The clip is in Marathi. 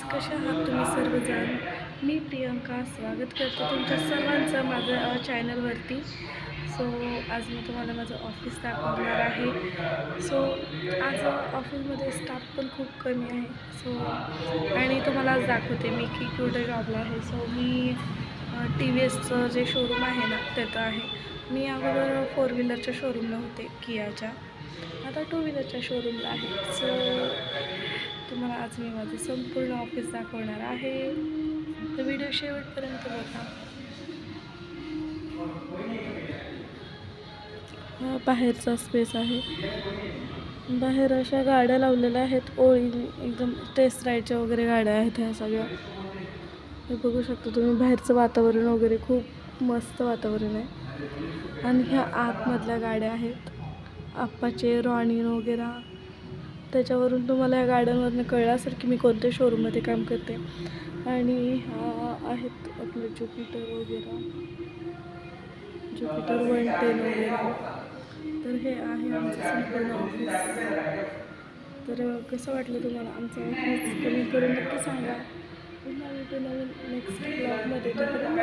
कशा आहात तुम्ही सर्वजण? मी प्रियंका स्वागत करते तुमच्या सर्वांचं माझ्या चॅनलवरती. सो आज मी तुम्हाला माझं ऑफिस दाखवणार आहे. सो आज ऑफिसमध्ये स्टाफ पण खूप कमी आहे. आणि तुम्हाला आज दाखवते मी की कुठे जॉबला आहे. सो मी टी व्ही एसचं जे शोरूम आहे ना तिथं आहे. मी अगोदर फोर व्हीलरच्या शोरूमला होते कियाच्या. आता टू व्हीलरच्या शोरूमला आहे. सो तुम्हाला आज मी माझं संपूर्ण ऑफिस दाखवणार आहे. तर व्हिडिओ शेवटपर्यंत बघा. हा बाहेरचा स्पेस आहे. बाहेर अशा गाड्या लावलेल्या आहेत ओळीने, एकदम टेस्ट राईडच्या वगैरे गाड्या आहेत ह्या सगळ्या. हे बघू शकता तुम्ही, बाहेरचं वातावरण वगैरे खूप मस्त वातावरण आहे. आणि ह्या आतमधल्या गाड्या आहेत आप्पाचे, रॉनिन वगैरे. त्याच्यावरून तुम्हाला या गाड्यांवरनं कळलं असेल की मी कोणत्या शोरूममध्ये काम करते. आणि ह्या आहेत आपले ज्युपिटर वगैरे, ज्युपिटर 110 वगैरे. तर हे आहे आमचं संपूर्ण ऑफिस. तर कसं वाटलं तुम्हाला आमचं ऑफिस? कमेंट करून नक्की सांगा. पुन्हा भेटू नवीन नेक्स्ट ब्लॉगमध्ये. तोपर्यंत